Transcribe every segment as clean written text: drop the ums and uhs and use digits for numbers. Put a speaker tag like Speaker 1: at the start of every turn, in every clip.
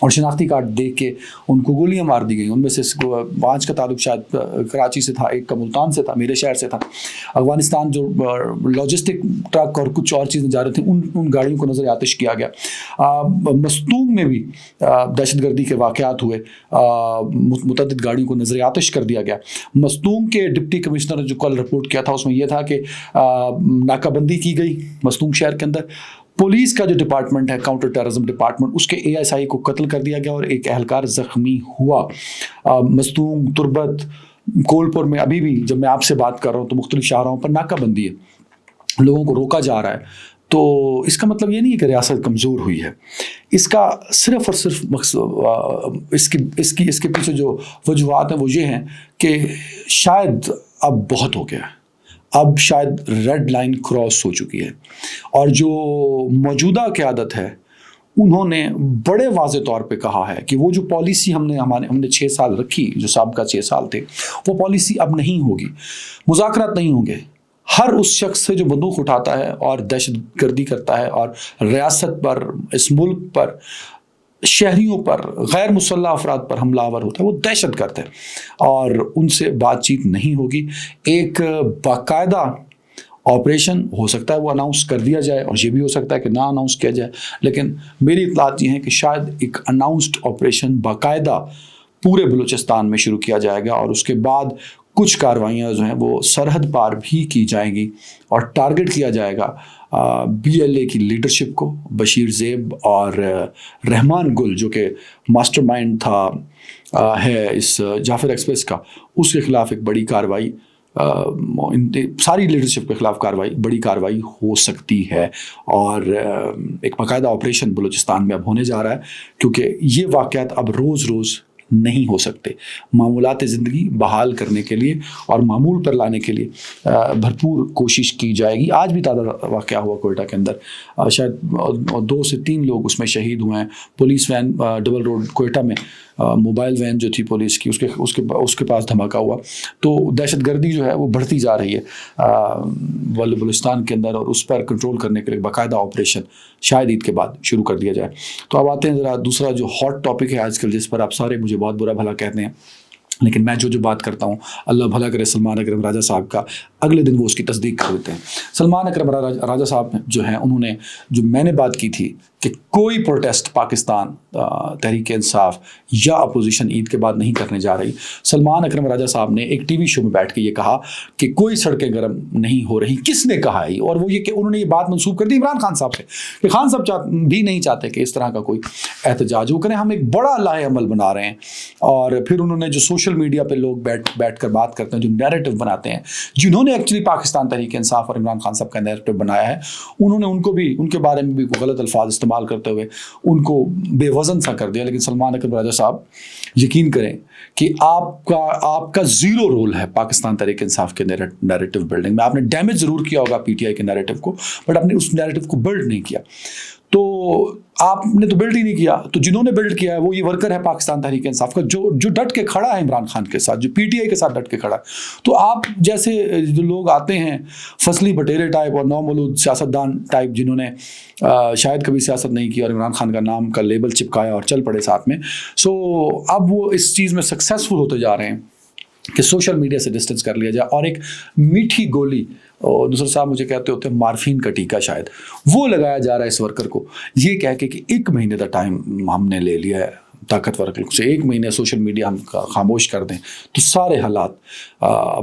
Speaker 1: اور شناختی کارڈ دیکھ کے ان کو گولیاں مار دی گئیں. ان میں سے 5 کا تعلق شاید کراچی سے تھا, ایک کا ملتان سے تھا, میرے شہر سے تھا. افغانستان جو لاجسٹک ٹرک اور کچھ اور چیزیں جا رہی تھیں ان گاڑیوں کو نظر آتش کیا گیا. مستونگ میں بھی دہشت گردی کے واقعات ہوئے, متعدد گاڑیوں کو نظر آتش کر دیا گیا. مستونگ کے ڈپٹی کمشنر نے جو کل رپورٹ کیا تھا اس میں یہ تھا کہ ناکہ بندی کی گئی مستونگ شہر کے اندر. پولیس کا جو ڈپارٹمنٹ ہے کاؤنٹر ٹیررزم ڈپارٹمنٹ, اس کے ASI کو قتل کر دیا گیا اور ایک اہلکار زخمی ہوا. مستونگ, تربت, کولپور میں ابھی بھی جب میں آپ سے بات کر رہا ہوں تو مختلف شاہراہوں پر ناکہ بندی ہے, لوگوں کو روکا جا رہا ہے. تو اس کا مطلب یہ نہیں ہے کہ ریاست کمزور ہوئی ہے. اس کا صرف اور صرف مقصد اس کے پیچھے جو وجوہات ہیں وہ یہ ہیں کہ شاید اب بہت ہو گیا ہے, اب شاید ریڈ لائن کراس ہو چکی ہے. اور جو موجودہ قیادت ہے انہوں نے بڑے واضح طور پہ کہا ہے کہ وہ جو پالیسی ہم نے 6 سال رکھی, جو سابقہ 6 سال تھے, وہ پالیسی اب نہیں ہوگی. مذاکرات نہیں ہوں گے. ہر اس شخص سے جو بندوق اٹھاتا ہے اور دہشت گردی کرتا ہے اور ریاست پر, اس ملک پر, شہریوں پر, غیر مسلح افراد پر حملہ آور ہوتا ہے, وہ دہشت گرد ہے اور ان سے بات چیت نہیں ہوگی. ایک باقاعدہ آپریشن ہو سکتا ہے وہ اناؤنس کر دیا جائے اور یہ بھی ہو سکتا ہے کہ نہ اناؤنس کیا جائے, لیکن میری اطلاعات یہ ہیں کہ شاید ایک اناؤنسڈ آپریشن باقاعدہ پورے بلوچستان میں شروع کیا جائے گا اور اس کے بعد کچھ کارروائیاں جو ہیں وہ سرحد پار بھی کی جائیں گی اور ٹارگٹ کیا جائے گا BLA کی لیڈرشپ کو, بشیر زیب اور رحمان گل جو کہ ماسٹر مائنڈ تھا ہے اس جعفر ایکسپریس کا, اس کے خلاف ایک بڑی کارروائی, ساری لیڈرشپ کے خلاف بڑی کارروائی ہو سکتی ہے. اور ایک باقاعدہ آپریشن بلوچستان میں اب ہونے جا رہا ہے کیونکہ یہ واقعات اب روز روز نہیں ہو سکتے. معمولات زندگی بحال کرنے کے لیے اور معمول پر لانے کے لیے بھرپور کوشش کی جائے گی. آج بھی تازہ واقعہ ہوا کوئٹہ کے اندر, شاید 2 سے 3 لوگ اس میں شہید ہوئے ہیں. Police when double road Quetta میں موبائل وین جو تھی پولیس کی, اس کے پاس دھماکہ ہوا. تو دہشت گردی جو ہے وہ بڑھتی جا رہی ہے بلوچستان کے اندر, اور اس پر کنٹرول کرنے کے لیے باقاعدہ آپریشن شاید عید کے بعد شروع کر دیا جائے. تو اب آتے ہیں ذرا دوسرا جو ہاٹ ٹاپک ہے آج کل, جس پر آپ سارے مجھے بہت برا بھلا کہتے ہیں, لیکن میں جو بات کرتا ہوں اللہ بھلا کرے سلمان اکرم راجہ صاحب کا, اگلے دن وہ اس کی تصدیق کر دیتے ہیں. سلمان اکرم راجہ صاحب جو ہیں, انہوں نے جو میں نے بات کی تھی کہ کوئی پروٹیسٹ پاکستان تحریک انصاف یا اپوزیشن عید کے بعد نہیں کرنے جا رہی. سلمان اکرم راجہ صاحب نے ایک TV شو میں بیٹھ کے یہ کہا کہ کوئی سڑکیں گرم نہیں ہو رہی. کس نے کہا ہے؟ اور وہ یہ کہ انہوں نے یہ بات منسوخ کر دی عمران خان صاحب سے, کہ خان صاحب بھی نہیں چاہتے کہ اس طرح کا کوئی احتجاج وہ کریں, ہم ایک بڑا لاہ عمل بنا رہے ہیں. اور پھر انہوں نے جو سوشل میڈیا پہ لوگ بیٹھ کر بات کرتے ہیں, جو نیریٹو بناتے ہیں, جنہوں نے ایکچولی پاکستان تحریک انصاف اور عمران خان صاحب کا نیریٹو بنایا ہے, انہوں نے ان کو بھی ان کے بارے میں بھی غلط الفاظ استعمال کرتے ہوئے ان کو بے وزن سا کر دیا. لیکن سلمان اکرم راجہ صاحب یقین کریں کہ آپ کا 0 رول ہے پاکستان تحریک انصاف کے نیریٹو بلڈنگ میں. آپ نے ڈیمیج ضرور کیا ہوگا PTI کے نیریٹو کو, بٹ آپ نے اس نیریٹو کو بلڈ نہیں کیا. تو آپ نے تو بلڈ ہی نہیں کیا. تو جنہوں نے بلڈ کیا ہے وہ یہ ورکر ہے پاکستان تحریک انصاف کا, جو ڈٹ کے کھڑا ہے عمران خان کے ساتھ, جو PTI کے ساتھ ڈٹ کے کھڑا ہے. تو آپ جیسے جو لوگ آتے ہیں فصلی بٹیرے ٹائپ اور نومولود سیاستدان ٹائپ, جنہوں نے شاید کبھی سیاست نہیں کی اور عمران خان کا نام کا لیبل چپکایا اور چل پڑے ساتھ میں, سو اب وہ اس چیز میں سکسیسفل ہوتے جا رہے ہیں کہ سوشل میڈیا سے ڈسٹنس کر لیا جائے. اور ایک میٹھی گولی, نصرت صاحب مجھے کہتے ہوتے ہیں مارفین کا ٹیکہ, شاید وہ لگایا جا رہا ہے اس ورکر کو, یہ کہہ کے کہ 1 مہینے کا ٹائم ہم نے لے لیا ہے طاقتور سے, 1 مہینے سوشل میڈیا ہم خاموش کر دیں تو سارے حالات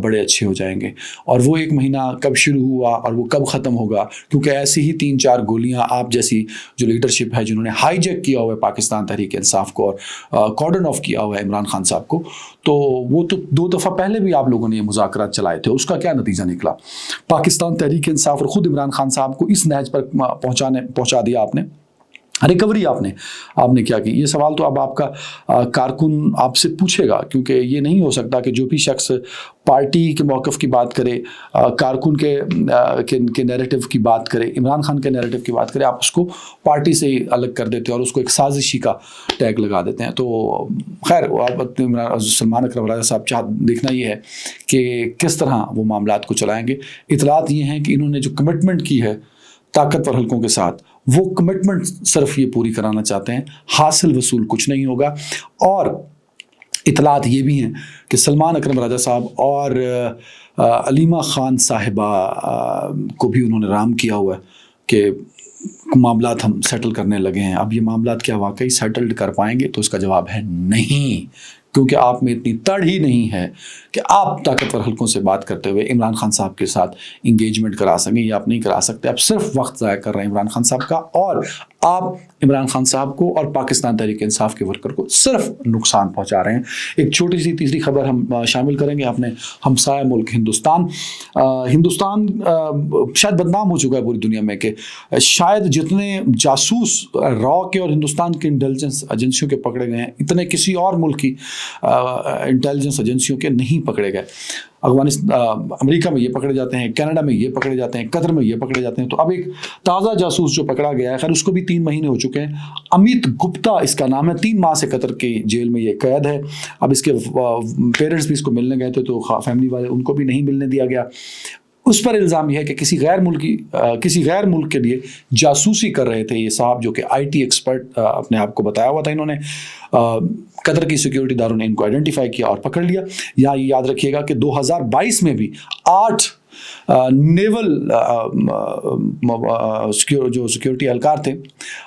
Speaker 1: بڑے اچھے ہو جائیں گے. اور وہ 1 مہینہ کب شروع ہوا اور وہ کب ختم ہوگا, کیونکہ ایسی ہی 3-4 گولیاں آپ جیسی جو لیڈرشپ ہے جنہوں نے ہائی جیک کیا ہوا ہے پاکستان تحریک انصاف کو اور کارڈن آف کیا ہوا ہے عمران خان صاحب کو, تو وہ تو 2 دفعہ پہلے بھی آپ لوگوں نے یہ مذاکرات چلائے تھے. اس کا کیا نتیجہ نکلا؟ پاکستان تحریک انصاف اور خود عمران خان صاحب کو اس نہج پر پہنچا دیا آپ نے. ریکوری آپ نے کیا کی؟ یہ سوال تو اب آپ کا کارکن آپ سے پوچھے گا, کیونکہ یہ نہیں ہو سکتا کہ جو بھی شخص پارٹی کے موقف کی بات کرے, کارکن کے نیریٹو کی بات کرے, عمران خان کے نیریٹو کی بات کرے, آپ اس کو پارٹی سے ہی الگ کر دیتے ہیں اور اس کو ایک سازشی کا ٹیگ لگا دیتے ہیں. تو خیر سلمان اکرم راجہ صاحب دیکھنا یہ ہے کہ کس طرح وہ معاملات کو چلائیں گے. اطلاعات یہ ہیں کہ انہوں نے جو کمٹمنٹ کی ہے طاقتور حلقوں کے ساتھ وہ کمٹمنٹ صرف یہ پوری کرانا چاہتے ہیں، حاصل وصول کچھ نہیں ہوگا۔ اور اطلاعات یہ بھی ہیں کہ سلمان اکرم راجہ صاحب اور علیمہ خان صاحبہ کو بھی انہوں نے رام کیا ہوا ہے کہ معاملات ہم سیٹل کرنے لگے ہیں۔ اب یہ معاملات کیا واقعی سیٹلڈ کر پائیں گے؟ تو اس کا جواب ہے نہیں، کیونکہ آپ میں اتنی تڑ ہی نہیں ہے کہ آپ طاقتور حلقوں سے بات کرتے ہوئے عمران خان صاحب کے ساتھ انگیجمنٹ کرا سکیں۔ یہ آپ نہیں کرا سکتے، آپ صرف وقت ضائع کر رہے ہیں عمران خان صاحب کا، اور آپ عمران خان صاحب کو اور پاکستان تحریک انصاف کے ورکر کو صرف نقصان پہنچا رہے ہیں۔ ایک چھوٹی سی تیسری خبر ہم شامل کریں گے اپنے ہمسایہ ملک ہندوستان۔ ہندوستان شاید بدنام ہو چکا ہے پوری دنیا میں کہ شاید جتنے جاسوس را کے اور ہندوستان کے انٹیلیجنس ایجنسیوں کے پکڑے گئے ہیں، اتنے کسی اور ملک کی انٹیلیجنس ایجنسیوں کے نہیں پکڑے گئے۔ امریکہ میں یہ پکڑے جاتے ہیں، کینیڈا میں یہ پکڑے جاتے ہیں، قطر میں یہ پکڑے جاتے ہیں۔ تو اب ایک تازہ جاسوس جو پکڑا گیا ہے، خیر اس کو بھی 3 مہینے ہو چکے ہیں، امیت گپتا اس کا نام ہے، 3 ماہ سے قطر کی جیل میں یہ قید ہے۔ اب اس کے پیرنٹس بھی اس کو ملنے گئے تھے تو فیملی والے ان کو بھی نہیں ملنے دیا گیا۔ اس پر الزام یہ ہے کہ کسی غیر ملک کے لیے جاسوسی کر رہے تھے یہ صاحب، جو کہ آئی ٹی ایکسپرٹ اپنے آپ کو بتایا ہوا تھا انہوں نے۔ قطر کی سیکیورٹی داروں نے ان کو آئیڈینٹیفائی کیا اور پکڑ لیا۔ یہاں یہ یاد رکھیے گا کہ 2022 میں بھی 8 نیول جو سیکیورٹی اہلکار تھے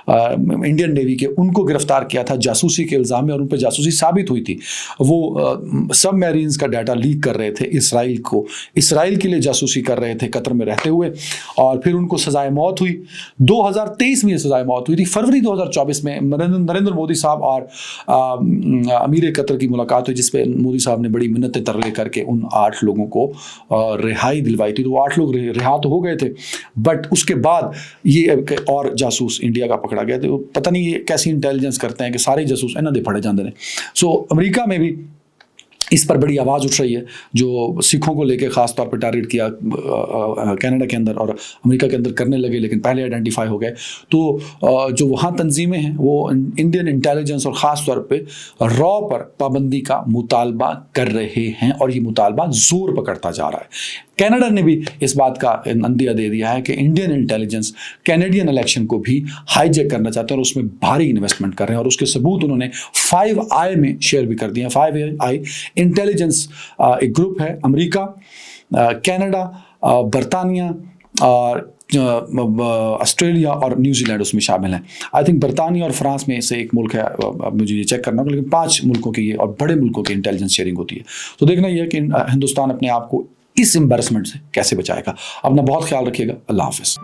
Speaker 1: انڈین نیوی کے، ان کو گرفتار کیا تھا جاسوسی کے الزام میں، اور ان پہ جاسوسی ثابت ہوئی تھی۔ وہ سب میرینز کا ڈیٹا لیک کر رہے تھے اسرائیل کو، اسرائیل کے لیے جاسوسی کر رہے تھے قطر میں رہتے ہوئے، اور پھر ان کو سزائے موت ہوئی۔ 2023 میں یہ سزائے موت ہوئی تھی۔ فروری 2024 میں نریندر مودی صاحب اور امیر قطر کی ملاقات ہوئی، جس پہ مودی صاحب نے بڑی منتیں ترلے کر کے ان 8 لوگوں کو رہائی دلوائی تھی۔ تو وہ 8 لوگ رہا تو ہو گئے تھے، بٹ اس کے بعد یہ اور جاسوس انڈیا کا پکڑا گیا تھا۔ پتہ نہیں یہ کیسی انٹیلیجنس کرتے ہیں کہ سارے جاسوس انہاں دے پھڑے جاندے نے۔ سو امریکہ میں بھی اس پر بڑی آواز اٹھ رہی ہے، جو سکھوں کو لے کے خاص طور پہ ٹارگیٹ کیا کینیڈا کے اندر اور امریکہ کے اندر کرنے لگے، لیکن پہلے آئیڈینٹیفائی ہو گئے۔ تو جو وہاں تنظیمیں ہیں وہ انڈین انٹیلیجنس اور خاص طور پہ را پر پابندی کا مطالبہ کر رہے ہیں، اور یہ مطالبہ زور پکڑتا جا رہا ہے۔ کینیڈا نے بھی اس بات کا اندیہ دے دیا ہے کہ انڈین انٹیلیجنس کینیڈین الیکشن کو بھی ہائی جیک کرنا چاہتے ہیں اور اس میں بھاری انویسٹمنٹ کر رہے ہیں، اور اس کے ثبوت انہوں نے 5i میں شیئر بھی کر دیے ہیں۔ 5i انٹیلیجنس ایک گروپ ہے، امریکہ، کینیڈا، برطانیہ اور آسٹریلیا اور نیوزی لینڈ اس میں شامل ہیں۔ آئی تھنک برطانیہ اور فرانس میں سے ایک ملک ہے، اب مجھے یہ چیک کرنا ہوگا، لیکن 5 ملکوں کی یہ اور بڑے ملکوں کی انٹیلیجنس شیئرنگ ہوتی ہے۔ تو دیکھنا یہ ہے کہ ہندوستان اپنے آپ کو اس امبیرسمنٹ سے کیسے بچائے گا۔ اپنا بہت خیال رکھیے گا۔ اللہ حافظ۔